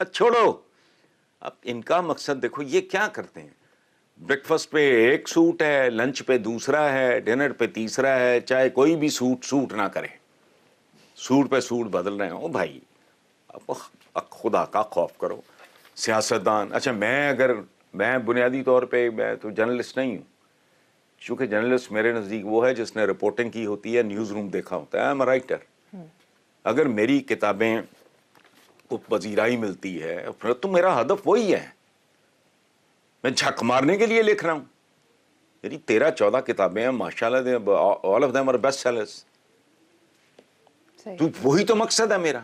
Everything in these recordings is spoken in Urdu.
چھوڑو. اب ان کا مقصد دیکھو یہ کیا کرتے ہیں, بریکفاسٹ پہ ایک سوٹ ہے, لنچ پہ دوسرا ہے, ڈنر پہ تیسرا ہے, چاہے کوئی بھی سوٹ نہ کرے, سوٹ پہ سوٹ بدل رہے ہوں. بھائی اب خدا کا خوف کرو. سیاستدان, اچھا میں بنیادی طور پہ میں تو جرنلسٹ نہیں ہوں, چونکہ جرنلسٹ میرے نزدیک وہ ہے جس نے رپورٹنگ کی ہوتی ہے, نیوز روم دیکھا ہوتا ہے. I am a writer. اگر میری کتابیں کو پذیرائی ملتی ہے پھر تو میرا ہدف وہی ہے, میں جھک مارنے کے لیے لکھ رہا ہوں. میری 13-14 کتابیں ہیں ماشاءاللہ, all of them are best sellers. تو وہی تو مقصد ہے میرا.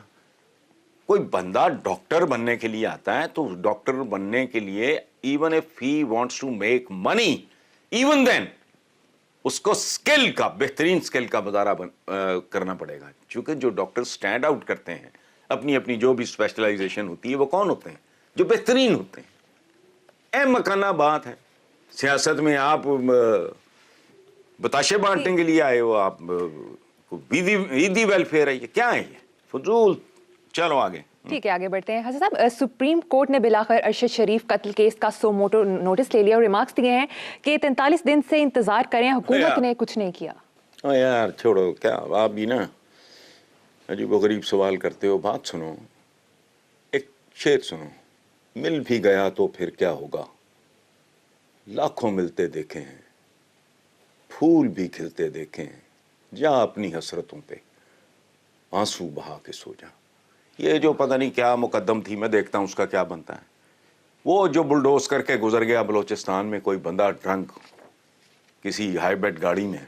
کوئی بندہ ڈاکٹر بننے کے لیے آتا ہے تو ڈاکٹر بننے کے لیے even if he wants to make money, even then اس کو سکل کا, بہترین سکل کا مظاہرہ کرنا پڑے گا. چونکہ جو ڈاکٹر سٹینڈ آؤٹ کرتے ہیں اپنی اپنی جو بھی اسپیشلائزیشن ہوتی ہے, وہ کون ہوتے ہیں؟ جو بہترین ہوتے ہیں. اے مکانہ بات ہے. سیاست میں آپ بتاشے بانٹنے کے لیے آئے ہو, آپ عیدی ویلفیئر ہے, یہ کیا ہے؟ یہ فضول. چلو آگے. ٹھیک ہے, آگے بڑھتے ہیں. حسن صاحب, سپریم کورٹ نے بلاخر ارشد شریف قتل کیس کا سو موٹو نوٹس لے لیا اور ریمارکس دیے ہیں کہ 43 دن سے انتظار کریں, حکومت نے کچھ نہیں کیا. یار چھوڑو, کیا آپ بھی نا عجیب و غریب سوال کرتے ہو. بات سنو, ایک شعر سنو. مل بھی گیا تو پھر کیا ہوگا, لاکھوں ملتے دیکھے ہیں, پھول بھی کھلتے دیکھے ہیں, جا اپنی حسرتوں پہ آنسو بہا کے سو جا. یہ جو پتہ نہیں کیا مقدم تھی, میں دیکھتا ہوں اس کا کیا بنتا ہے. وہ جو بلڈوز کر کے گزر گیا بلوچستان میں کوئی بندہ ڈرنک کسی ہائی بیڈ گاڑی میں,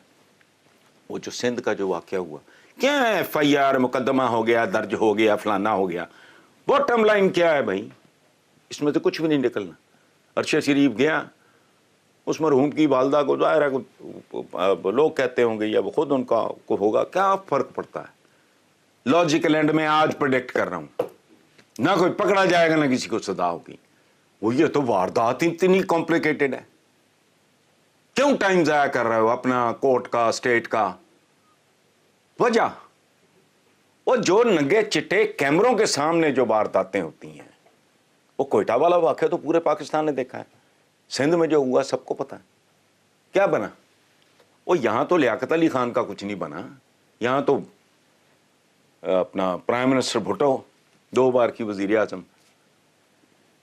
وہ جو سندھ کا جو واقعہ ہوا, کیا ہے ایف آئی آر مقدمہ ہو گیا, درج ہو گیا, فلانا ہو گیا. باٹم لائن کیا ہے بھائی, اس میں تو کچھ بھی نہیں نکلنا. ارشد شریف گیا, اس مرحوم کی والدہ کو ظاہر ہے لوگ کہتے ہوں گے یا وہ خود ان کا کو ہوگا, کیا فرق پڑتا ہے. لاجیکل اینڈ میں آج پریڈکٹ کر رہا ہوں, نہ کوئی پکڑا جائے گا نہ کسی کو سزا ہوگی. وہ یہ تو واردات اتنی کمپلیکیٹڈ ہے, کیوں ٹائم ضائع کر رہے ہو اپنا, کورٹ کا, اسٹیٹ کا. وجہ وہ جو ننگے چٹے کیمروں کے سامنے جو وارداتیں ہوتی ہیں, وہ کوئٹہ والا واقعہ تو پورے پاکستان نے دیکھا ہے, سندھ میں جو ہوا سب کو پتا ہے. کیا بنا وہ, یہاں تو لیاقت علی خان کا کچھ نہیں بنا, یہاں تو اپنا پرائم منسٹر بھٹو 2 بار کی وزیر اعظم.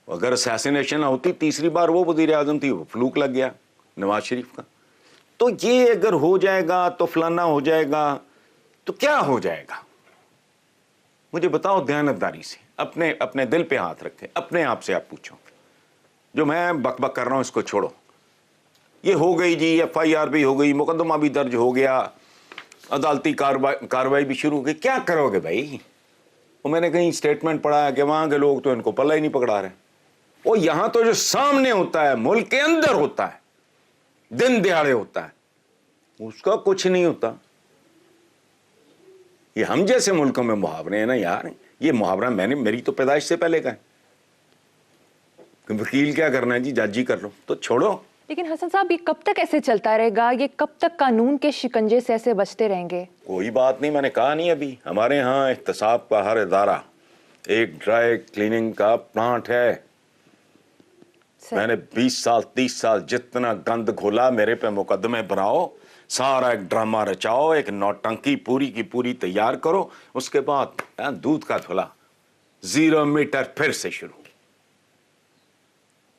اگر اسیسینیشن نہ ہوتی, تیسری بار وہ وزیر اعظم تھی, وہ فلوک لگ گیا نواز شریف کا. تو یہ اگر ہو جائے گا تو فلانا ہو جائے گا, تو کیا ہو جائے گا مجھے بتاؤ دیانتداری سے. اپنے دل پہ ہاتھ رکھے, اپنے آپ سے آپ پوچھو. جو میں بک بک کر رہا ہوں اس کو چھوڑو. یہ ہو گئی جی, ایف آئی آر بھی ہو گئی, مقدمہ بھی درج ہو گیا, عدالتی کاروائی بھی شروع ہو گئی. کیا کرو گے بھائی؟ وہ میں نے کہیں اسٹیٹمنٹ پڑھا ہے کہ وہاں کے لوگ تو ان کو پلہ ہی نہیں پکڑا رہے. وہ یہاں تو جو سامنے ہوتا ہے, ملک کے اندر ہوتا ہے, دن دہاڑے ہوتا ہے, اس کا کچھ نہیں ہوتا. یہ ہم جیسے ملکوں میں محاورے ہیں نا یار, یہ محاورہ میری تو پیدائش سے پہلے کا ہے. وکیل کیا کرنا ہے جی, جج ہی کر لو, تو چھوڑو. لیکن حسن صاحب, یہ کب تک ایسے چلتا رہے گا, یہ کب تک قانون کے شکنجے سے ایسے بچتے رہیں گے؟ کوئی بات نہیں, میں نے کہا نہیں ابھی, ہمارے ہاں احتساب کا ہر ادارہ ایک ڈرائی کلیننگ کا پلانٹ ہے. میں نے 20 سال 30 سال جتنا گند گھولا, میرے پہ مقدمے بناؤ, سارا ایک ڈرامہ رچاؤ, ایک نوٹنکی پوری کی پوری تیار کرو, اس کے بعد دودھ کا دھلا 0 میٹر پھر سے شروع.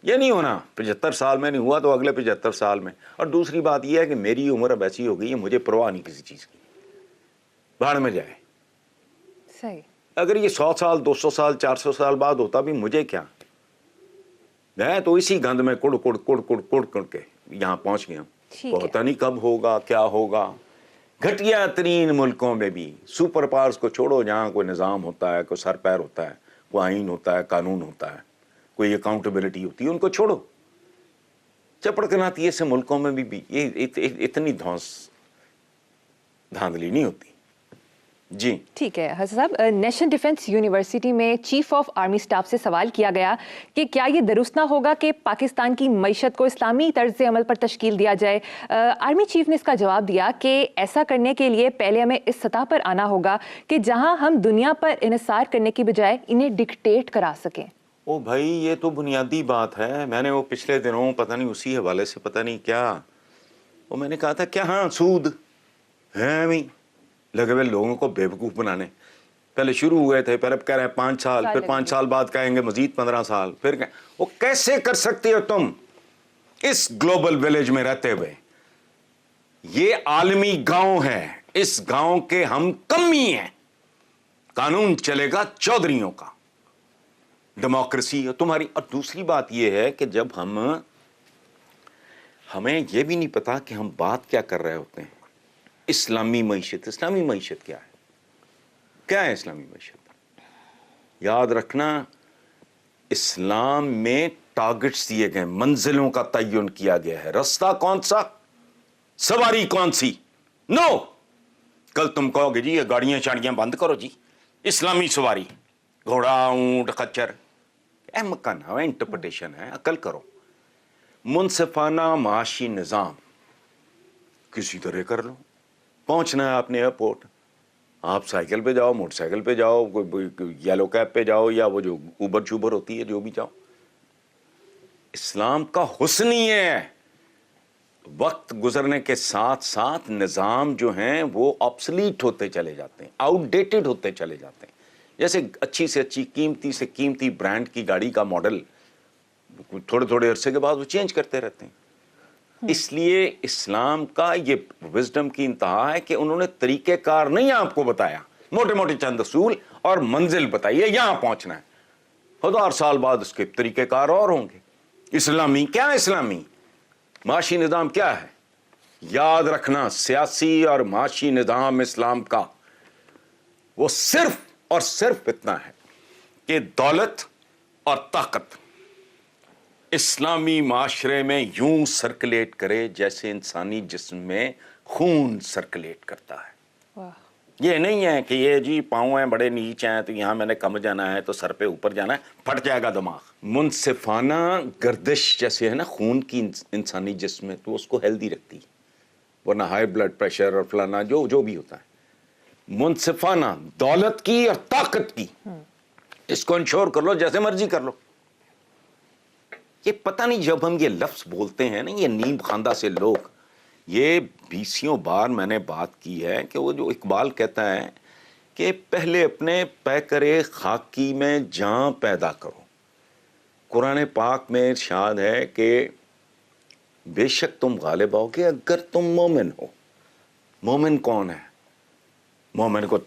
یہ نہیں ہونا 75 سال میں نہیں ہوا تو اگلے 75 سال میں. اور دوسری بات یہ ہے کہ میری عمر اب ایسی ہو گئی ہے, مجھے پرواہ نہیں کسی چیز کی, بھاڑ میں جائے. صحیح. اگر یہ 100 سال 200 سال 400 سال بعد ہوتا بھی مجھے کیا, میں تو اسی گند میں کڑ کڑ کے یہاں پہنچ گیا. پتہ نہیں کب ہوگا, کیا ہوگا. گھٹیا ترین ملکوں میں بھی سپر پاورز کو چھوڑو, جہاں کوئی نظام ہوتا ہے, کوئی سر پیر ہوتا ہے, کوئی آئین ہوتا ہے, قانون ہوتا ہے, کوئی اکاؤنٹیبلٹی ہوتی ہے, ان کو چھوڑو. چپڑ کناتی ایسے ملکوں میں بھی یہ اتنی دھاندلی نہیں ہوتی. جی ٹھیک ہے حسن صاحب، نیشنل ڈیفنس یونیورسٹی میں چیف آف آرمی اسٹاف سے سوال کیا گیا کہ کیا یہ درست نہ ہوگا کہ پاکستان کی معیشت کو اسلامی طرز عمل پر تشکیل دیا جائے؟ آرمی چیف نے اس کا جواب دیا کہ ایسا کرنے کے لیے پہلے ہمیں اس سطح پر آنا ہوگا کہ جہاں ہم دنیا پر انحصار کرنے کی بجائے انہیں ڈکٹیٹ کرا سکیں۔ او بھائی یہ تو بنیادی بات ہے. میں نے وہ پچھلے دنوں پتہ نہیں اسی حوالے سے پتہ نہیں کیا وہ میں نے کہا تھا کیا ہاں سود ہیں بھی لگے ہوئے لوگوں کو بے وقوف بنانے. پہلے شروع ہوئے تھے، پھر اب کہہ رہے ہیں 5 سال، پھر 5 سال بعد کہیں گے مزید 15 سال، پھر وہ کیسے کر سکتے ہو تم اس گلوبل ویلیج میں رہتے ہوئے؟ یہ عالمی گاؤں ہے، اس گاؤں کے ہم کمی ہیں. قانون چلے گا چودھریوں کا، ڈیموکریسی تمہاری. اور دوسری بات یہ ہے کہ جب ہمیں یہ بھی نہیں پتا کہ ہم بات کیا کر رہے ہوتے ہیں. اسلامی معیشت کیا ہے؟ کیا ہے اسلامی معیشت؟ یاد رکھنا اسلام میں ٹارگٹس دیے گئے، منزلوں کا تعین کیا گیا ہے. رستہ کون سا، سواری کون سی؟ نو کل تم کہو گے جی یہ گاڑیاں شاڑیاں بند کرو جی، اسلامی سواری، گھوڑا اونٹ خچر، مکان ہے، انٹرپریٹیشن ہے، عقل کرو. منصفانہ معاشی نظام کسی طرح کر لو. پہنچنا ہے آپ نے ایئرپورٹ، آپ سائیکل پہ جاؤ، موٹر سائیکل پہ جاؤ، یلو کیب پہ جاؤ، یا وہ جو اوبر چوبر ہوتی ہے جو بھی جاؤ. اسلام کا حسن ہی ہے. وقت گزرنے کے ساتھ ساتھ نظام جو ہیں وہ آبسلیٹ ہوتے چلے جاتے ہیں، آؤٹ ڈیٹڈ ہوتے چلے جاتے ہیں. جیسے اچھی سے اچھی قیمتی سے قیمتی برانڈ کی گاڑی کا ماڈل تھوڑے تھوڑے عرصے کے بعد وہ چینج کرتے رہتے ہیں. اس لیے اسلام کا یہ وزڈم کی انتہا ہے کہ انہوں نے طریقہ کار نہیں آپ کو بتایا، موٹے موٹے چند اصول اور منزل بتائیے یہاں پہنچنا ہے. 1000 سال بعد اس کے طریقہ کار اور ہوں گے. اسلامی کیا ہے؟ اسلامی معاشی نظام کیا ہے؟ یاد رکھنا سیاسی اور معاشی نظام اسلام کا وہ صرف اور صرف اتنا ہے کہ دولت اور طاقت اسلامی معاشرے میں یوں سرکولیٹ کرے جیسے انسانی جسم میں خون سرکولیٹ کرتا ہے. واہ. یہ نہیں ہے کہ یہ جی پاؤں ہیں بڑے نیچ ہیں تو یہاں میں نے کم جانا ہے تو سر پہ اوپر جانا ہے، پھٹ جائے گا دماغ. منصفانہ گردش جیسے ہے نا خون کی انسانی جسم میں، تو اس کو ہیلدی رکھتی ہے، ورنہ ہائی بلڈ پریشر اور فلانا جو بھی ہوتا ہے. منصفانہ دولت کی اور طاقت کی اس کو انشور کر لو، جیسے مرضی کر لو. یہ پتہ نہیں جب ہم یہ لفظ بولتے ہیں نا، یہ نیم خواندہ سے لوگ، یہ 20 بار میں نے بات کی ہے کہ وہ جو اقبال کہتا ہے کہ پہلے اپنے پیکرے خاکی میں جاں پیدا کرو. قرآن پاک میں ارشاد ہے کہ بے شک تم غالب آؤ گے اگر تم مومن ہو. مومن کون ہے؟ مومن کو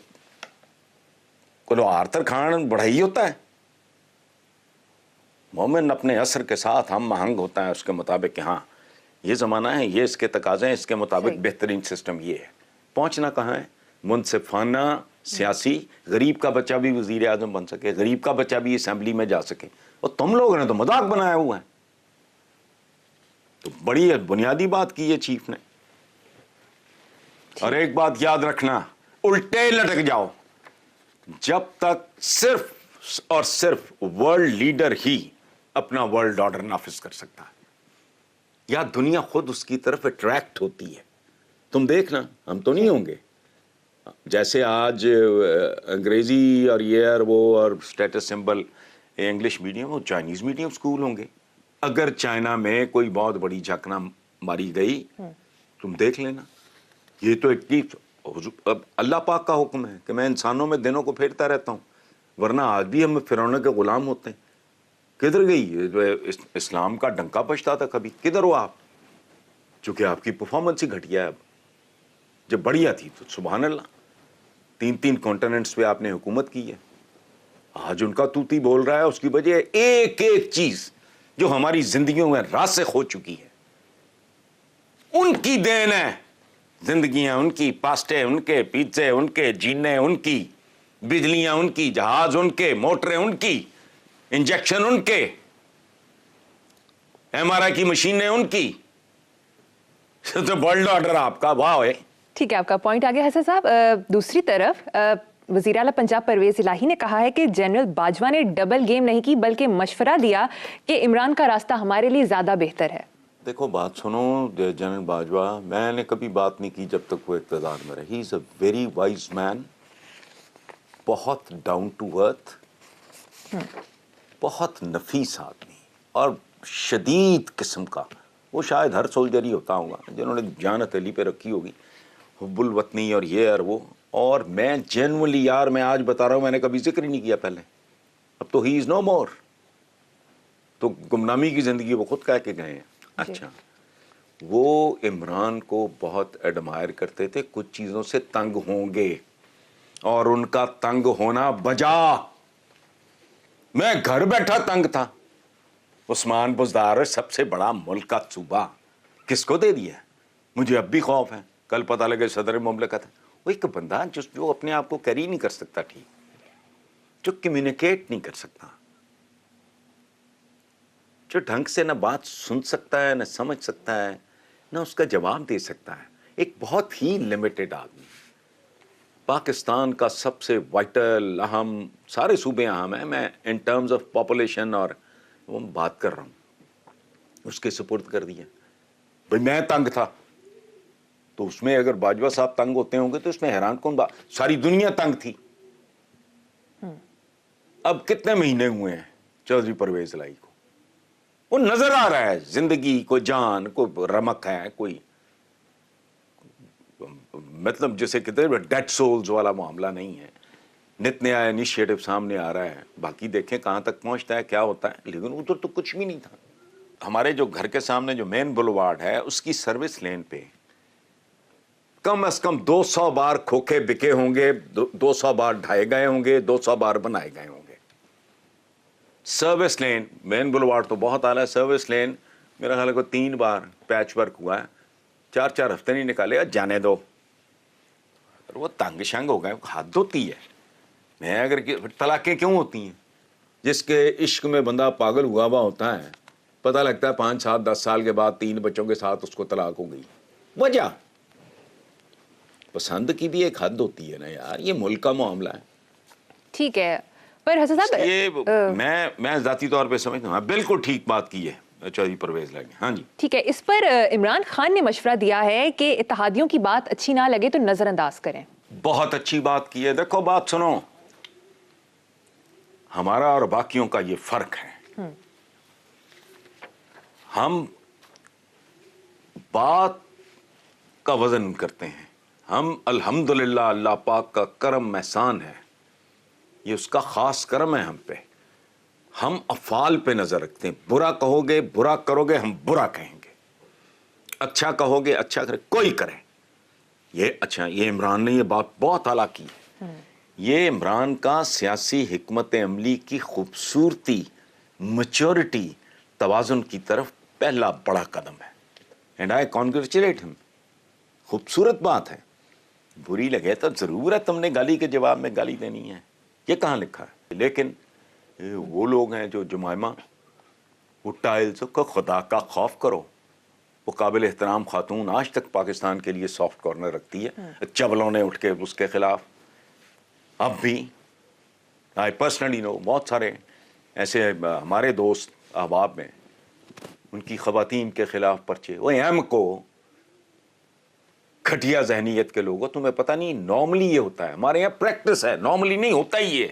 آرتھر کھان بڑھائی ہوتا ہے. مومن اپنے عصر کے ساتھ ہم آہنگ ہوتا ہے اس کے مطابق کہ ہاں یہ زمانہ ہے، یہ اس کے تقاضے ہیں، اس کے مطابق بہترین سسٹم یہ ہے. پہنچنا کہاں ہے؟ منصفانہ سیاسی، غریب کا بچہ بھی وزیر اعظم بن سکے، غریب کا بچہ بھی اسمبلی میں جا سکے. اور تم لوگوں نے تو مذاق بنایا ہوا ہے. تو بڑی بنیادی بات کی ہے چیف نے. اور ایک بات یاد رکھنا، الٹے لٹک جاؤ جب تک صرف اور صرف ورلڈ لیڈر ہی اپنا ورلڈ آرڈر نافذ کر سکتا ہے، یا دنیا خود اس کی طرف اٹریکٹ ہوتی ہے. تم دیکھنا ہم تو نہیں ہوں گے. جیسے آج انگریزی اور یہ اور وہ اور اسٹیٹس سمبل انگلش میڈیم اور چائنیز میڈیم اسکول ہوں گے. اگر چائنا میں کوئی بہت بڑی جھکنا ماری گئی تم دیکھ لینا. یہ تو ایک اللہ پاک کا حکم ہے کہ میں انسانوں میں دنوں کو پھیرتا رہتا ہوں، ورنہ آج بھی ہم فرعون کے غلام ہوتے ہیں. کدھر گئی اسلام کا ڈنکا بجتا تھا کبھی؟ کدھر ہو آپ؟ چونکہ آپ کی پرفارمنس ہی گھٹیا ہے. اب جب بڑھیا تھی تو سبحان اللہ 3 کانٹیننٹس پہ آپ نے حکومت کی ہے. آج ان کا توتی بول رہا ہے، اس کی وجہ ایک ایک چیز جو ہماری زندگیوں میں راسخ ہو چکی ہے ان کی دین ہے. زندگیاں ان کی، پاسٹے ان کے، پیزے ان کے، جینے ان کی، بجلیاں ان کی، جہاز ان کے، موٹریں ان کی، انجیکشن ان کے، MRI کی مشینیں ان کی. تو ورلڈ آرڈر آپ کا، واہ ہے. ٹھیک ہے، آپ کا پوائنٹ آگے حسن صاحب. دوسری طرف وزیر اعلیٰ پنجاب پرویز الہی نے کہا ہے کہ جنرل باجوہ نے ڈبل گیم نہیں کی بلکہ مشورہ دیا کہ عمران کا راستہ ہمارے لیے زیادہ بہتر ہے. دیکھو بات سنو، جنرل باجوہ، میں نے کبھی بات نہیں کی جب تک وہ اقتدار میں رہے. ہی از اے ویری وائز مین، بہت ڈاؤن ٹو ارتھ، بہت نفیس آدمی اور شدید قسم کا. وہ شاید ہر سولجر ہی ہوتا ہوگا جنہوں نے جان ہتھیلی پہ رکھی ہوگی، حب الوطنی اور یہ اور وہ. اور میں جینولی یار، میں آج بتا رہا ہوں، میں نے کبھی ذکر ہی نہیں کیا پہلے. اب تو ہی از نو مور، تو گمنامی کی زندگی وہ خود کہہ کے گئے ہیں. اچھا، وہ عمران کو بہت ایڈمائر کرتے تھے، کچھ چیزوں سے تنگ ہوں گے اور ان کا تنگ ہونا بجا. میں گھر بیٹھا تنگ تھا. عثمان بزدار سب سے بڑا ملک کا صوبہ کس کو دے دیا؟ مجھے اب بھی خوف ہے کل پتہ لگے صدر مملکت ہے. وہ ایک بندہ جو اپنے آپ کو کیری نہیں کر سکتا ٹھیک، جو کمیونیکیٹ نہیں کر سکتا، جو ڈھنگ سے نہ بات سن سکتا ہے، نہ سمجھ سکتا ہے، نہ اس کا جواب دے سکتا ہے. ایک بہت ہی لمیٹڈ آدمی. پاکستان کا سب سے وائٹل، اہم، سارے صوبے اہم ہیں، میں ان ٹرمز آف پاپولیشن اور وہ بات کر رہا ہوں، اس کے سپرد کر دیا. بھئی میں تنگ تھا، تو اس میں اگر باجوہ صاحب تنگ ہوتے ہوں گے تو اس میں حیران کون بات؟ ساری دنیا تنگ تھی. اب کتنے مہینے ہوئے ہیں چودھری پرویز الہی کو؟ وہ نظر آ رہا ہے زندگی کو، جان کو رمق ہے، کوئی مطلب جیسے کہتے ہیں ڈیڈ سولز والا معاملہ نہیں ہے. نت نیا انیشیٹو سامنے آ رہا ہے. باقی دیکھیں کہاں تک پہنچتا ہے، کیا ہوتا ہے. لیکن ادھر تو کچھ بھی نہیں تھا. ہمارے جو گھر کے سامنے جو مین بلوارڈ ہے، اس کی سروس لین پہ کم از کم 200 بار کھوکھے بکے ہوں گے، 200 بار ڈھائے گئے ہوں گے، 200 بار بنائے گئے ہوں گے. سروس لین، مین بلوارڈ تو بہت اعلیٰ ہے، سروس لین میرا خیال ہے کو 3 بار پیچ ورک ہوا ہے. 4 ہفتے نہیں نکالے، جانے دو. وہ تنگ شنگ ہو گئے، حد ہوتی ہے. میں اگر طلاقیں کیوں ہوتی ہیں؟ جس کے عشق میں بندہ پاگل ہوا ہوا ہوتا ہے، پتہ لگتا ہے 5 7 10 سال کے بعد 3 بچوں کے ساتھ اس کو طلاق ہو گئی. وجہ پسند کی بھی ایک حد ہوتی ہے نا یار، یہ ملک کا معاملہ ہے. ٹھیک ہے، پر حسن صاحب یہ میں ذاتی طور پہ سمجھتا ہوں بالکل ٹھیک بات کی ہے چودھری پرویز الہی. ہاں جی ٹھیک ہے. اس پر عمران خان نے مشورہ دیا ہے کہ اتحادیوں کی بات اچھی نہ لگے تو نظر انداز کریں. بہت اچھی بات کی ہے. دیکھو بات سنو، ہمارا اور باقیوں کا یہ فرق ہے. ہم بات کا وزن کرتے ہیں. ہم الحمدللہ اللہ پاک کا کرم احسان ہے، یہ اس کا خاص کرم ہے ہم پہ. ہم افعال پہ نظر رکھتے ہیں. برا کہو گے، برا کرو گے، ہم برا کہیں گے. اچھا کہو گے، اچھا کرے، کوئی کرے. یہ اچھا، یہ عمران نے یہ بات بہت اعلیٰ کی. یہ عمران کا سیاسی حکمت عملی کی خوبصورتی، میچورٹی، توازن کی طرف پہلا بڑا قدم ہے. اینڈ آئی کانگریچولیٹ ہم. خوبصورت بات ہے. بری لگے تو ضرور ہے تم نے گالی کے جواب میں گالی دینی ہے، یہ کہاں لکھا ہے. لیکن وہ لوگ ہیں جو جمائمہ، وہ ٹائلز کو خدا کا خوف کرو. وہ قابل احترام خاتون آج تک پاکستان کے لیے سافٹ کارنر رکھتی ہے. چبلوں نے اٹھ کے اس کے خلاف، اب بھی آئی پرسنلی نو بہت سارے ایسے ہمارے دوست احباب میں ان کی خواتین کے خلاف پرچے. وہ ایم کو گھٹیا ذہنیت کے لوگوں، تمہیں پتہ نہیں نارملی یہ ہوتا ہے، ہمارے یہاں پریکٹس ہے، نارملی نہیں ہوتا ہی یہ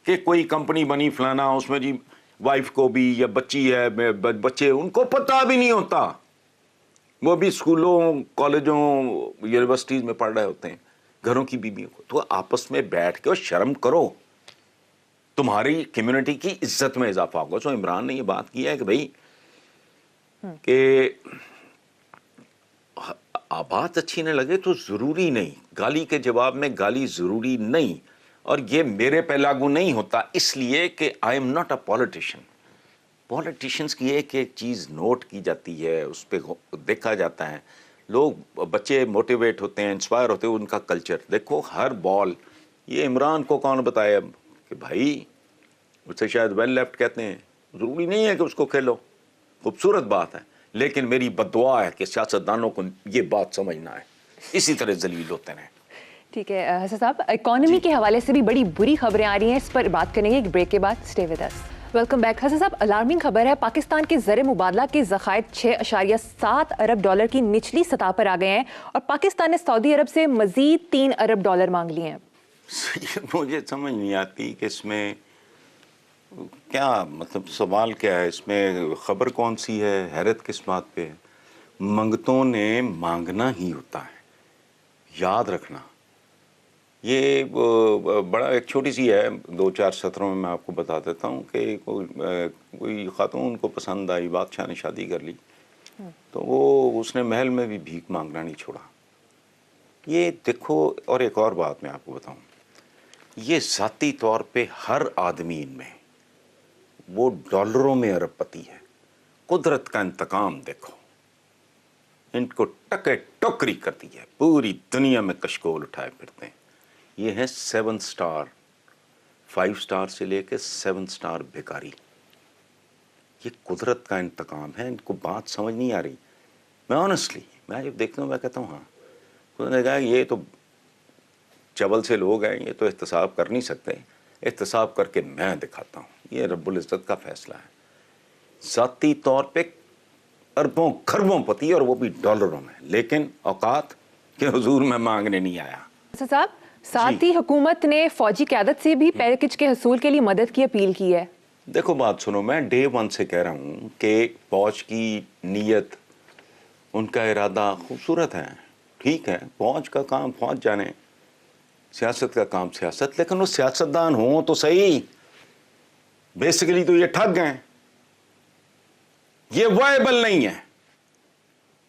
کہ کوئی کمپنی بنی فلانا، اس میں جی وائف کو بھی یا بچی ہے، بچے ان کو پتہ بھی نہیں ہوتا. وہ بھی اسکولوں، کالجوں، یونیورسٹیز میں پڑھ رہے ہوتے ہیں، گھروں کی بیویوں کو. تو آپس میں بیٹھ کے شرم کرو، تمہاری کمیونٹی کی عزت میں اضافہ ہوگا. سو عمران نے یہ بات کی ہے کہ بھائی کہ بات اچھی نہ لگے تو ضروری نہیں، گالی کے جواب میں گالی ضروری نہیں. اور یہ میرے پہ لاگو نہیں ہوتا اس لیے کہ I am not a politician. Politicians کی ایک ایک چیز نوٹ کی جاتی ہے، اس پہ دیکھا جاتا ہے. لوگ بچے موٹیویٹ ہوتے ہیں، انسپائر ہوتے ہیں، ان کا کلچر دیکھو. ہر بال یہ عمران کو کون بتائے اب کہ بھائی اسے شاید ویل لیفٹ کہتے ہیں، ضروری نہیں ہے کہ اس کو کھیلو. خوبصورت بات ہے، لیکن میری بد دعا ہے کہ سیاستدانوں کو یہ بات سمجھنا ہے اسی طرح ذلیل ہوتے رہیں. ٹھیک ہے حسن صاحب, اکانومی کے حوالے سے بھی بڑی بری خبریں آ رہی ہیں, اس پر بات کریں گے ایک بریک کے بعد. Stay with us. Welcome back. Hasan صاحب, الارمنگ خبر ہے, پاکستان کے زر مبادلہ کے ذخائر 6.7 ارب ڈالر کی نچلی سطح پر آ گئے ہیں, اور پاکستان نے سعودی عرب سے مزید 3 ارب ڈالر مانگ لیے ہیں. مجھے سمجھ نہیں آتی کہ اس میں کیا مطلب, سوال کیا ہے اس میں, خبر کون سی ہے, حیرت کس بات پہ ہے. منگتوں نے مانگنا ہی ہوتا ہے, یاد رکھنا. یہ بڑا ایک چھوٹی سی ہے, 2-4 سطروں میں آپ کو بتا دیتا ہوں کہ کوئی خاتون کو پسند آئی, بادشاہ نے شادی کر لی, تو وہ اس نے محل میں بھی بھیک مانگنا نہیں چھوڑا. یہ دیکھو, اور ایک اور بات میں آپ کو بتاؤں, یہ ذاتی طور پہ ہر آدمی ان میں وہ ڈالروں میں ارب پتی ہے. قدرت کا انتقام دیکھو, ان کو ٹکے ٹوکری کرتی ہے, پوری دنیا میں کشکول اٹھائے پھرتے ہیں. یہ ہے 7 سٹار, 5 سٹار سے لے کے 7 سٹار بھکاری. یہ قدرت کا انتقام ہے. ان کو بات سمجھ نہیں آ رہی. میں آنیسٹلی, میں جب دیکھتا ہوں میں کہتا ہوں ہاں, انہوں نے کہا یہ تو چبل سے لوگ ہیں, یہ تو احتساب کر نہیں سکتے, احتساب کر کے میں دکھاتا ہوں. یہ رب العزت کا فیصلہ ہے. ذاتی طور پہ اربوں خربوں پتی, اور وہ بھی ڈالروں میں, لیکن اوقات کے حضور میں مانگنے نہیں آیا. حسن صاحب, ساتھ ہی حکومت نے فوجی قیادت سے بھی پیکج کے حصول کے لیے مدد کی اپیل کی ہے. دیکھو بات سنو, میں ڈے 1 سے کہہ رہا ہوں کہ فوج کی نیت, ان کا ارادہ خوبصورت ہے, ٹھیک ہے. فوج کا کام فوج جانے, سیاست کا کام سیاست, لیکن وہ سیاستدان ہوں تو صحیح. بیسیکلی تو یہ ٹھگ ہیں, یہ وائبل نہیں ہے.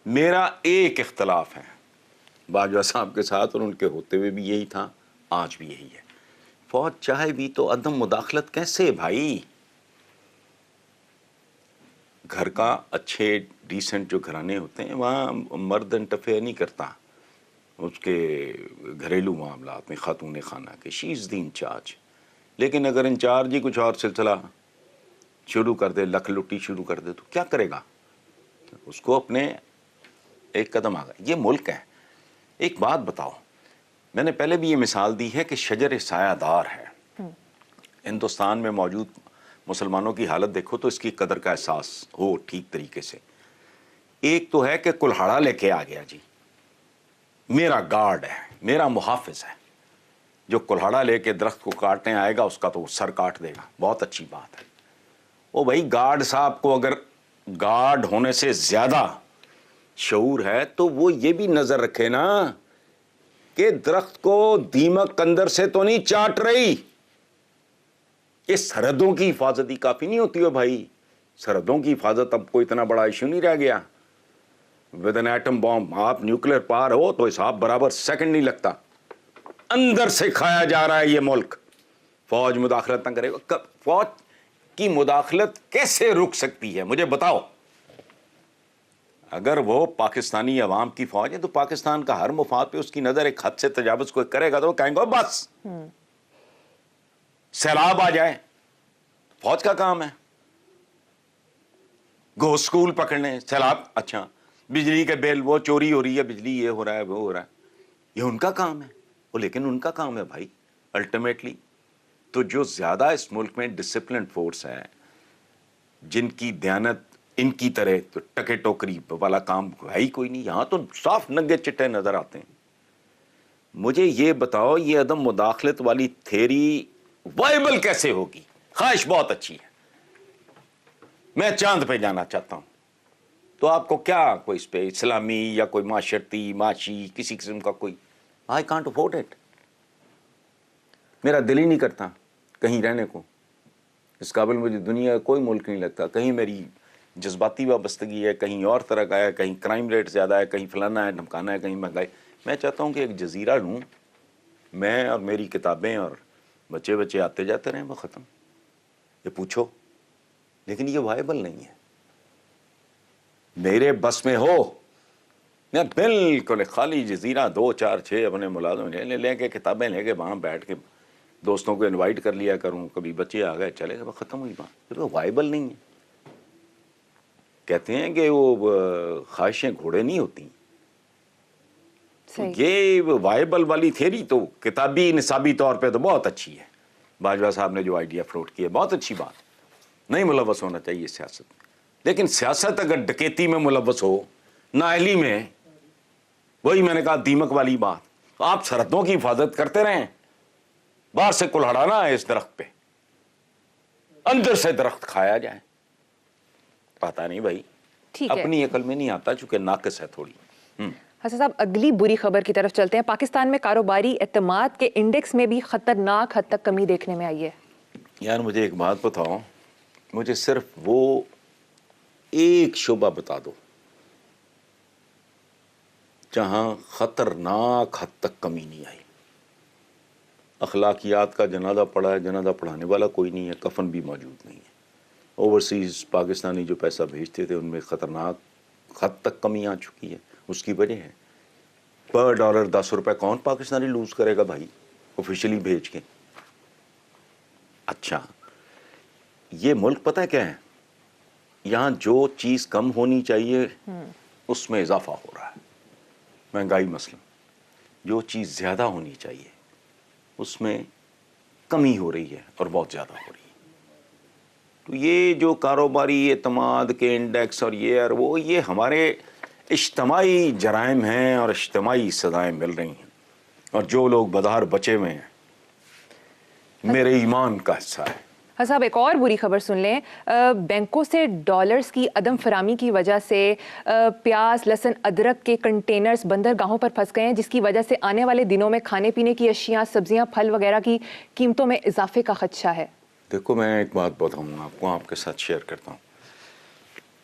میرا ایک اختلاف ہے باجوہ صاحب کے ساتھ, اور ان کے ہوتے ہوئے بھی یہی تھا, آج بھی یہی ہے. فوج چاہے بھی تو عدم مداخلت کیسے بھائی؟ گھر کا اچھے ڈیسنٹ جو گھرانے ہوتے ہیں وہاں مرد انٹرفیئر نہیں کرتا اس کے گھریلو معاملات میں, خاتون خانہ کے, شی از دی انچارج. لیکن اگر انچارج ہی کچھ اور سلسلہ شروع کر دے, لکھ لٹی شروع کر دے, تو کیا کرے گا؟ اس کو اپنے ایک قدم آگا. یہ ملک ہے. ایک بات بتاؤ, میں نے پہلے بھی یہ مثال دی ہے کہ شجر سایہ دار ہے. ہندوستان میں موجود مسلمانوں کی حالت دیکھو تو اس کی قدر کا احساس ہو ٹھیک طریقے سے. ایک تو ہے کہ کلہاڑا لے کے آ گیا جی, میرا گارڈ ہے, میرا محافظ ہے. جو کلہاڑا لے کے درخت کو کاٹنے آئے گا اس کا تو سر کاٹ دے گا, بہت اچھی بات ہے. او بھائی, گارڈ صاحب کو اگر گارڈ ہونے سے زیادہ شعور ہے تو وہ یہ بھی نظر رکھے نا کہ درخت کو دیمک اندر سے تو نہیں چاٹ رہی. یہ سرحدوں کی حفاظت ہی کافی نہیں ہوتی ہو بھائی. سرحدوں کی حفاظت اب کوئی اتنا بڑا ایشو نہیں رہ گیا. ود این ایٹم بام آپ نیوکلیر پار ہو تو حساب برابر سیکنڈ نہیں لگتا. اندر سے کھایا جا رہا ہے یہ ملک. فوج مداخلت نہ کرے گا. فوج کی مداخلت کیسے رک سکتی ہے مجھے بتاؤ؟ اگر وہ پاکستانی عوام کی فوج ہے تو پاکستان کا ہر مفاد پہ اس کی نظر ایک حد سے تجاوز کوئی کرے گا تو وہ کہیں گے بس. سیلاب آ جائے, فوج کا کام ہے گو اسکول پکڑنے. سیلاب, اچھا بجلی کے بل, وہ چوری ہو رہی ہے بجلی, یہ ہو رہا ہے وہ ہو رہا ہے, یہ ان کا کام ہے. وہ لیکن ان کا کام ہے بھائی الٹیمیٹلی. تو جو زیادہ اس ملک میں ڈسپلن فورس ہے, جن کی دیانت ان کی طرح تو ٹکے ٹوکری والا کام ہے ہی کوئی نہیں. یہاں تو صاف ننگے چٹے نظر آتے ہیں. مجھے یہ بتاؤ, یہ عدم مداخلت والی تھیری وائبل کیسے ہوگی؟ خواہش بہت اچھی ہے, میں چاند پہ جانا چاہتا ہوں, تو آپ کو کیا کوئی اس پہ اسلامی یا کوئی معاشرتی معاشی کسی قسم کا کوئی, آئی کانٹ افورڈ اٹ. میرا دل ہی نہیں کرتا کہیں رہنے کو. اس قابل مجھے دنیا کا کوئی ملک نہیں لگتا. کہیں میری جذباتی وابستگی ہے, کہیں اور طرح کا ہے, کہیں کرائم ریٹ زیادہ ہے, کہیں فلانا ہے ڈھمکانا ہے, کہیں مہنگائی. میں چاہتا ہوں کہ ایک جزیرہ لوں, میں اور میری کتابیں اور بچے آتے جاتے رہیں, وہ ختم. یہ پوچھو, لیکن یہ وائبل نہیں ہے. میرے بس میں ہو میں بالکل خالی جزیرہ 2 4 6 اپنے ملازم لے کے کتابیں لے کے وہاں بیٹھ کے دوستوں کو انوائٹ کر لیا کروں, کبھی بچے آ گئے چلے گئے, ختم ہوئی بات. تو وائبل نہیں ہے. کہتے ہیں کہ وہ خواہشیں گھوڑے نہیں ہوتی, یہ وائبل والی تھیری تو کتابی نصابی طور پہ تو بہت اچھی ہے. باجوہ صاحب نے جو آئیڈیا فلوٹ کیا بہت اچھی بات, نہیں ملوث ہونا چاہیے سیاست میں. لیکن سیاست اگر ڈکیتی میں ملوث ہو, نااہلی میں, وہی میں نے کہا دیمک والی بات, تو آپ سرحدوں کی حفاظت کرتے رہیں, باہر سے کلہڑانا ہے اس درخت پہ, اندر سے درخت کھایا جائے. پتا نہیں بھائی, اپنی عقل میں نہیں آتا, چونکہ ناقص ہے تھوڑی. حسن صاحب اگلی بری خبر کی طرف چلتے ہیں. پاکستان میں کاروباری اعتماد کے انڈیکس میں بھی خطرناک حد تک کمی دیکھنے میں آئی ہے. یار مجھے ایک بات بتاؤ, مجھے صرف وہ ایک شعبہ بتا دو جہاں خطرناک حد تک کمی نہیں آئی. اخلاقیات کا جنازہ پڑا ہے, جنازہ پڑھانے والا کوئی نہیں ہے, کفن بھی موجود نہیں ہے. اوورسیز پاکستانی جو پیسہ بھیجتے تھے ان میں خطرناک حد تک کمی آ چکی ہے. اس کی وجہ ہے پر ڈالر 10 روپے کون پاکستانی لوز کرے گا بھائی آفیشلی بھیج کے. اچھا یہ ملک پتہ کیا ہے, یہاں جو چیز کم ہونی چاہیے اس میں اضافہ ہو رہا ہے. مہنگائی مثلا, جو چیز زیادہ ہونی چاہیے اس میں کمی ہو رہی ہے اور بہت زیادہ ہو رہی ہے. تو یہ جو کاروباری اعتماد کے انڈیکس اور یہ اور وہ, یہ ہمارے اجتماعی جرائم ہیں اور اجتماعی سزائیں مل رہی ہیں, اور جو لوگ بدہار بچے ہوئے ہیں میرے ایمان کا حصہ ہے. صاحب ایک اور بری خبر سن لیں. بینکوں سے ڈالرز کی عدم فراہمی کی وجہ سے پیاز, لہسن, ادرک کے کنٹینرز بندرگاہوں پر پھنس گئے ہیں, جس کی وجہ سے آنے والے دنوں میں کھانے پینے کی اشیاء, سبزیاں, پھل وغیرہ کی قیمتوں میں اضافے کا خدشہ ہے. دیکھو میں ایک بات بتاؤں آپ کو, آپ کے ساتھ شیئر کرتا ہوں.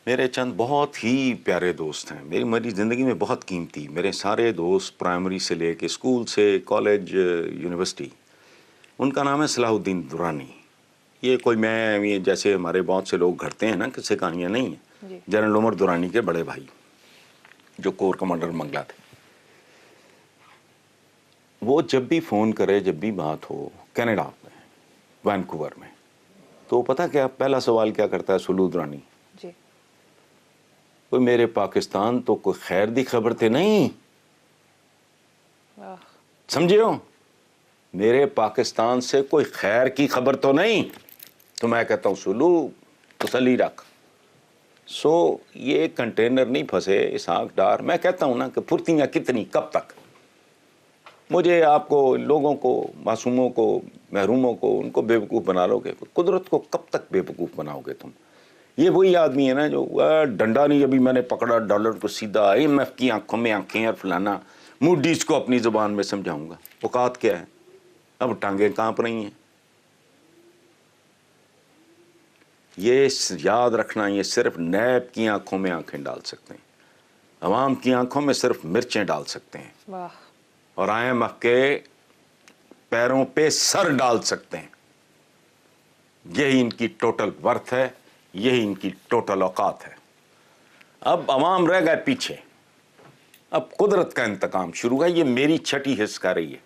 میرے چند بہت ہی پیارے دوست ہیں, میری زندگی میں بہت قیمتی. میرے سارے دوست پرائمری سے لے کے اسکول سے کالج یونیورسٹی, ان کا نام ہے صلاح الدین درانی. یہ کوئی میں جیسے ہمارے بہت سے لوگ گھڑتے ہیں نا, کسی کہانیاں نہیں ہیں. جنرل عمر درانی کے بڑے بھائی جو کور کمانڈر منگلا تھے. وہ جب بھی فون کرے, جب بھی بات ہو کینیڈا میں, وینکوور میں, تو پتہ کیا پہلا سوال کیا کرتا ہے سلو درانی, کوئی میرے پاکستان تو کوئی خیر دی خبر تے نہیں, سمجھے ہو, میرے پاکستان سے کوئی خیر کی خبر تو نہیں. تو میں کہتا ہوں سلو تسلی رکھ. سو یہ کنٹینر نہیں پھنسے اسحاق ڈار. میں کہتا ہوں نا کہ پھرتیاں کتنی, کب تک. مجھے, آپ کو, لوگوں کو, معصوموں کو, محروموں کو, ان کو بے وقوف بنا لو گے. قدرت کو کب تک بے وقوف بناؤ گے تم. یہ وہی آدمی ہے نا جو ڈنڈا نہیں ابھی میں نے پکڑا ڈالر کو سیدھا IMF کی آنکھوں میں آنکھیں اور فلانا, موڈیز کو اپنی زبان میں سمجھاؤں گا. اوقات کیا ہے, اب ٹانگیں کانپ رہی ہیں. یہ یاد رکھنا, یہ صرف نیب کی آنکھوں میں آنکھیں ڈال سکتے ہیں, عوام کی آنکھوں میں صرف مرچیں ڈال سکتے ہیں, اور IMF کے پیروں پہ سر ڈال سکتے ہیں. یہی ان کی ٹوٹل ورتھ ہے, یہی ان کی ٹوٹل اوقات ہے. اب عوام رہ گئے پیچھے, اب قدرت کا انتقام شروع ہے. یہ میری چھٹی حص کر رہی ہے,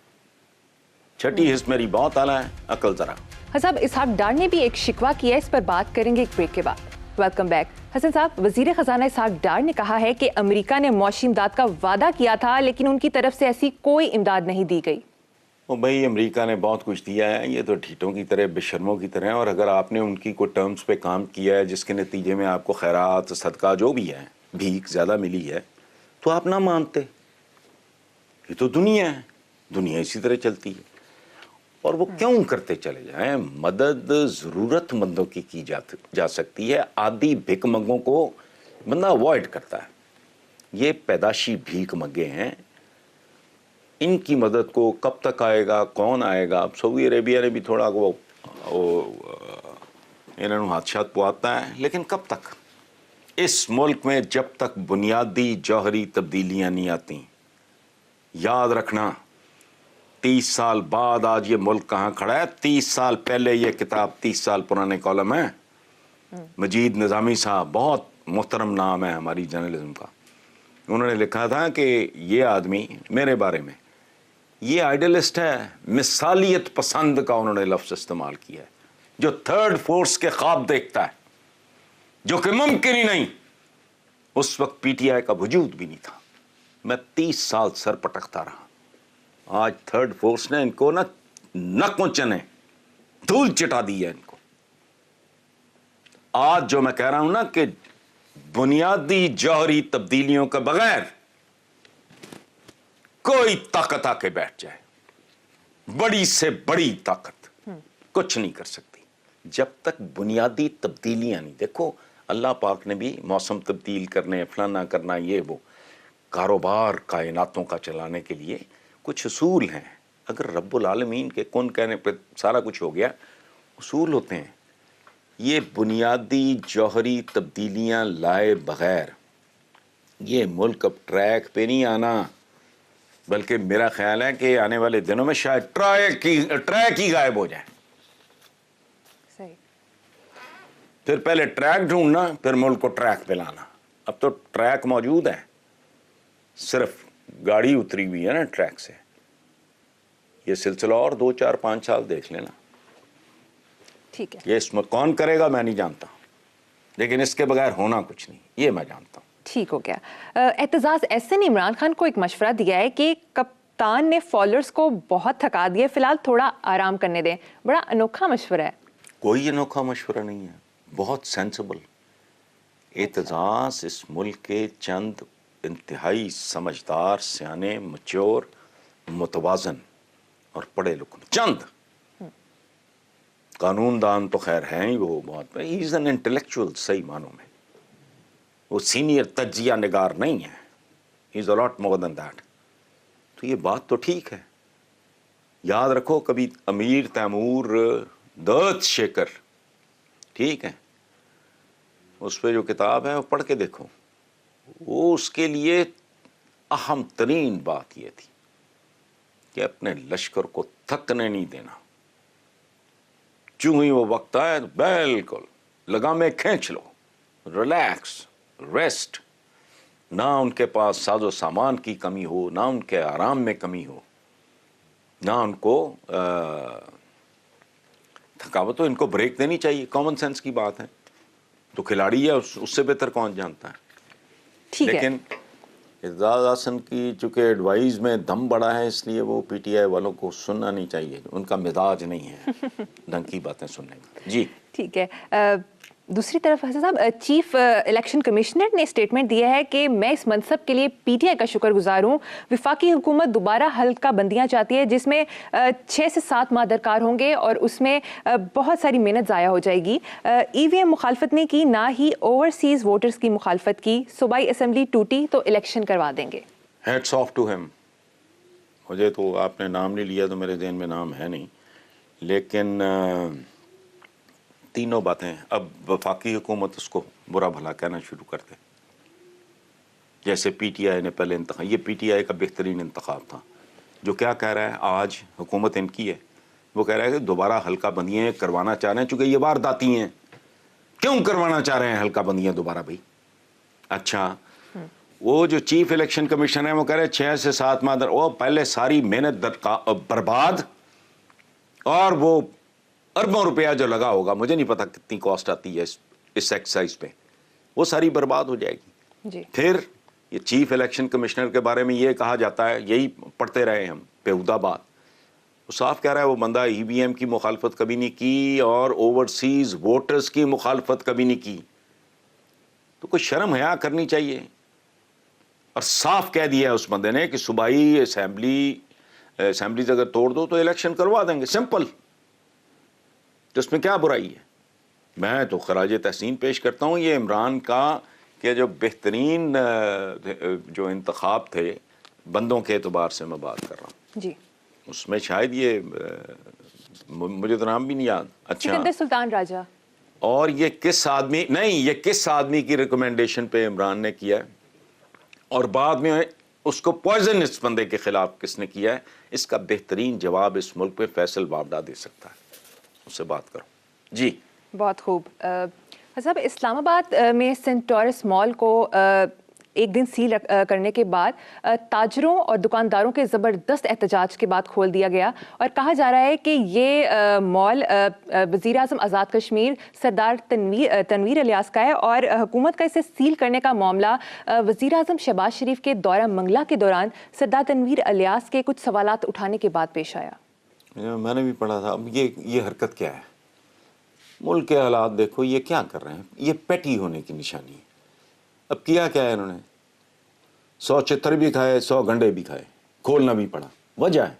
چھٹی حص میری بہت اعلیٰ ہے. عقل ذرا. صاحب اسحاق ڈار نے بھی ایک شکوہ کیا ہے, اس پر بات کریں گے ایک بریک کے بعد. Welcome back. حسن صاحب, وزیر خزانہ اسحاق ڈار نے کہا ہے کہ امریکہ نے معاشی امداد کا وعدہ کیا تھا, لیکن ان کی طرف سے ایسی کوئی امداد نہیں دی گئی. بھائی امریکہ نے بہت کچھ دیا ہے, یہ تو ڈھیٹوں کی طرح, بے شرموں کی طرح. اور اگر آپ نے ان کی کوئی ٹرمز پہ کام کیا ہے جس کے نتیجے میں آپ کو خیرات, صدقہ جو بھی ہے, بھیک زیادہ ملی ہے, تو آپ نہ مانتے. یہ تو دنیا ہے, دنیا اسی طرح چلتی ہے. اور وہ کیوں کرتے چلے جائیں. مدد ضرورت مندوں کی جا سکتی ہے, عادی بھیک منگوں کو بندہ اوائڈ کرتا ہے. یہ پیدائشی بھیک منگے ہیں, ان کی مدد کو کب تک آئے گا, کون آئے گا. اب سعودی عربیہ نے بھی تھوڑا وہ انہوں حادثات پواتا ہے, لیکن کب تک. اس ملک میں جب تک بنیادی جوہری تبدیلیاں نہیں آتی, یاد رکھنا 30 سال بعد آج یہ ملک کہاں کھڑا ہے. 30 سال پہلے یہ کتاب 30 سال پرانے کالم ہے. مجید نظامی صاحب, بہت محترم نام ہے ہماری جرنلزم کا, انہوں نے لکھا تھا کہ یہ آدمی میرے بارے میں یہ آئیڈلسٹ ہے, مثالیت پسند کا انہوں نے لفظ استعمال کیا ہے, جو تھرڈ فورس کے خواب دیکھتا ہے, جو کہ ممکن ہی نہیں. اس وقت PTI کا وجود بھی نہیں تھا. میں 30 سال سر پٹکتا رہا. آج تھرڈ فورس نے ان کو نا نک چنے دھول چٹا دی ہے ان کو. آج جو میں کہہ رہا ہوں نا کہ بنیادی جوہری تبدیلیوں کے بغیر کوئی طاقت آ کے بیٹھ جائے, بڑی سے بڑی طاقت کچھ نہیں کر سکتی جب تک بنیادی تبدیلیاں نہیں. دیکھو اللہ پاک نے بھی موسم تبدیل کرنے, فلانا کرنا, یہ وہ کاروبار کائناتوں کا چلانے کے لیے کچھ اصول ہیں. اگر رب العالمین کے کن کہنے پہ سارا کچھ ہو گیا, اصول ہوتے ہیں. یہ بنیادی جوہری تبدیلیاں لائے بغیر یہ ملک اب ٹریک پہ نہیں آنا, بلکہ میرا خیال ہے کہ آنے والے دنوں میں شاید ٹریک ہی غائب ہو جائے. صحیح. پھر پہلے ٹریک ڈھونڈنا, پھر ملک کو ٹریک پہ لانا. اب تو ٹریک موجود ہے, صرف گاڑی اتری ہوئی ہے نا ٹریک سے. یہ سلسلہ اور 2 4 5 سال دیکھ لینا. ٹھیک ہے. یہ اس میں کون کرے گا میں نہیں جانتا, لیکن اس کے بغیر ہونا کچھ نہیں, یہ میں جانتا ہوں. ٹھیک ہو گیا. اعتزاز ایسے نے عمران خان کو ایک مشورہ دیا ہے کہ کپتان نے فالرز کو بہت تھکا دیا, فی الحال تھوڑا آرام کرنے دیں. بڑا انوکھا مشورہ ہے. کوئی انوکھا مشورہ نہیں ہے, بہت سینسبل. اعتزاز اس ملک کے چند انتہائی سمجھدار, سیانے, مچور, متوازن اور پڑھے لکھے چند قانون دان تو خیر ہیں ہی وہ بہت. ہی از این انٹلیکچوئل صحیح معنوں میں. وہ سینئر تجزیہ نگار نہیں ہے, ہی از اے لاٹ مور دین دیٹ. تو یہ بات تو ٹھیک ہے. یاد رکھو کبھی امیر تیمور درت شیکر, ٹھیک ہے, اس پہ جو کتاب ہے وہ پڑھ کے دیکھو. وہ اس کے لیے اہم ترین بات یہ تھی کہ اپنے لشکر کو تھکنے نہیں دینا. چوں ہی وہ وقت آئے بالکل لگامیں کھینچ لو, ریلیکس, ریسٹ. نہ ان کے پاس ساز و سامان کی کمی ہو, نہ ان کے آرام میں کمی ہو, نہ ان کو تھکاوٹ ہو. ان کو بریک دینی چاہیے, کامن سینس کی بات ہے. تو کھلاڑی ہے, اس سے بہتر کون جانتا ہے. لیکن اعتزاز احسن کی چونکہ ایڈوائز میں دم بڑا ہے, اس لیے وہ پی ٹی آئی والوں کو سننا نہیں چاہیے. ان کا مزاج نہیں ہے ڈھنگ کی باتیں سننے کا. جی ٹھیک ہے. دوسری طرف حسن صاحب, چیف الیکشن کمشنر نے اسٹیٹمنٹ دیا ہے کہ میں اس منصب کے لیے پی ٹی آئی کا شکر گزار ہوں. وفاقی حکومت دوبارہ حلقہ بندیاں چاہتی ہے جس میں 6 سے 7 ماہ درکار ہوں گے اور اس میں بہت ساری محنت ضائع ہو جائے گی. ای وی ایم مخالفت نہیں کی, نہ ہی اوورسیز ووٹرز کی مخالفت کی. صوبائی اسمبلی ٹوٹی تو الیکشن کروا دیں گے. Hats off to him. مجھے تو آپ نے نام نہیں لیا تو میرے ذہن میں نام ہے نہیں, لیکن تینوں باتیں. اب وفاقی حکومت اس کو برا بھلا کہنا شروع کر دے. جیسے پی ٹی آئی نے پہلے انتخاب, یہ پی ٹی آئی کا بہترین انتخاب تھا, جو کیا کہہ رہا ہے آج حکومت ان کی ہے, وہ کہہ رہا ہے کہ دوبارہ حلقہ بندیاں کروانا چاہ رہے ہیں چونکہ یہ وارداتی ہیں. کیوں کروانا چاہ رہے ہیں حلقہ بندیاں دوبارہ بھائی؟ اچھا, وہ جو چیف الیکشن کمیشن ہے وہ کہہ رہے ہیں 6 سے 7 ماہ وہ پہلے ساری محنت برباد, اور وہ اربوں روپیہ جو لگا ہوگا, مجھے نہیں پتا کتنی کاسٹ آتی ہے اس ایکسرسائز پہ, وہ ساری برباد ہو جائے گی. جی. پھر یہ چیف الیکشن کمشنر کے بارے میں یہ کہا جاتا ہے, یہی پڑھتے رہے ہم, بیہودہ بات. وہ صاف کہہ رہا ہے وہ بندہ ای وی ایم کی مخالفت کبھی نہیں کی اور اوورسیز ووٹرز کی مخالفت کبھی نہیں کی. تو کوئی شرم حیا کرنی چاہیے. اور صاف کہہ دیا ہے اس بندے نے کہ صوبائی اسمبلیز اگر توڑ دو تو الیکشن کروا دیں گے, سمپل. تو اس میں کیا برائی ہے؟ میں تو خراج تحسین پیش کرتا ہوں یہ عمران کا کہ جو بہترین جو انتخاب تھے بندوں کے اعتبار سے میں بات کر رہا ہوں, جی, اس میں شاید یہ مجھے تو نام بھی نہیں یاد. اچھا, سکندر سلطان راجہ. اور یہ کس آدمی نہیں, یہ کس آدمی کی ریکمنڈیشن پہ عمران نے کیا ہے, اور بعد میں اس کو پوائزن اس بندے کے خلاف کس نے کیا ہے, اس کا بہترین جواب اس ملک پہ فیصل وابڈا دے سکتا ہے. اس سے بات کرو. جی بہت خوب. صاحب اسلام آباد میں سینٹ ٹورس مال کو ایک دن سیل کرنے کے بعد تاجروں اور دکانداروں کے زبردست احتجاج کے بعد کھول دیا گیا، اور کہا جا رہا ہے کہ یہ مال وزیر اعظم آزاد کشمیر سردار تنویر الیاس کا ہے، اور حکومت کا اسے سیل کرنے کا معاملہ وزیر اعظم شہباز شریف کے دورہ منگلا کے دوران سردار تنویر الیاس کے کچھ سوالات اٹھانے کے بعد پیش آیا۔ میں نے بھی پڑھا تھا۔ اب یہ حرکت کیا ہے؟ ملک کے حالات دیکھو، یہ کیا کر رہے ہیں؟ یہ پیٹی ہونے کی نشانی ہے۔ اب کیا ہے انہوں نے؟ 100 چتر بھی کھائے، 100 گنڈے بھی کھائے، کھولنا بھی پڑا۔ وجہ ہے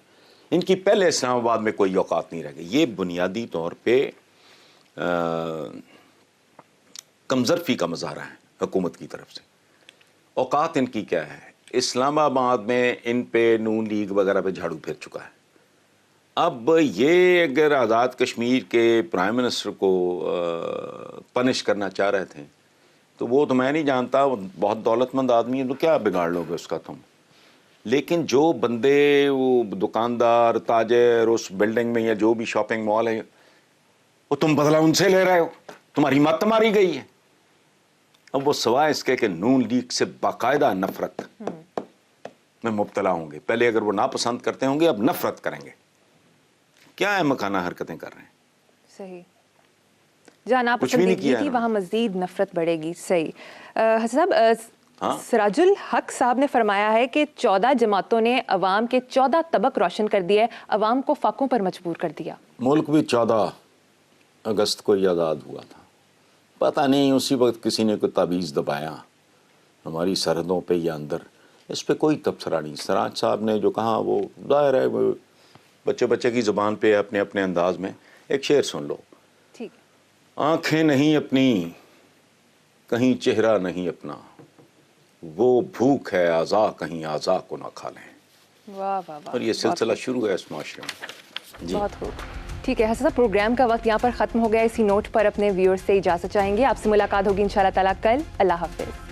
ان کی پہلے اسلام آباد میں کوئی اوقات نہیں رہ گئی۔ یہ بنیادی طور پہ کمزرفی کا مظاہرہ ہے حکومت کی طرف سے۔ اوقات ان کی کیا ہے؟ اسلام آباد میں ان پہ نون لیگ وغیرہ پہ جھاڑو پھر چکا ہے۔ اب یہ اگر آزاد کشمیر کے پرائم منسٹر کو پنش کرنا چاہ رہے تھے تو وہ تو میں نہیں جانتا، وہ بہت دولت مند آدمی ہے، تو کیا بگاڑ لو گے اس کا تم؟ لیکن جو بندے، وہ دکاندار، تاجر اس بلڈنگ میں یا جو بھی شاپنگ مال ہے، وہ تم بدلہ ان سے لے رہے ہو، تمہاری مت ماری گئی ہے۔ اب وہ سوائے اس کے کہ نون لیگ سے باقاعدہ نفرت میں مبتلا ہوں گے، پہلے اگر وہ ناپسند کرتے ہوں گے اب نفرت کریں گے۔ کیا ہے مکانہ حرکتیں کر رہے ہیں؟ صحیح، جہاں ناپسندیدگی تھی وہاں مزید نفرت بڑھے گی۔ صحیح۔ حسن صاحب، سراج الحق صاحب نے فرمایا ہے کہ 14 جماعتوں نے عوام کے 14 طبق روشن کر دیے، عوام کو فاقوں پر مجبور کر دیا۔ ملک بھی 14 اگست کو ہی آزاد ہوا تھا، پتہ نہیں اسی وقت کسی نے کوئی تعویذ دبایا ہماری سرحدوں پہ یا اندر، اس پہ کوئی تبصرہ نہیں۔ سراج صاحب نے جو کہا وہ ظاہر ہے، وہ بچے کی زبان پہ اپنے اپنے انداز میں۔ ایک شعر سن لو۔ ٹھیک۔ آنکھیں نہیں اپنی کہیں چہرہ نہیں اپنا، وہ بھوک ہے اعضا کہیں اعضا کو نہ کھا لیں۔ واہ واہ واہ، اور یہ سلسلہ شروع ہے اس معاشرے میں۔ جی بہت خوب۔ ٹھیک ہے حسن صاحب، پروگرام کا وقت یہاں پر ختم ہو گیا۔ اسی نوٹ پر اپنے ویورز سے اجازت چاہیں گے۔ آپ سے ملاقات ہوگی انشاءاللہ تعالیٰ کل۔ اللہ حافظ۔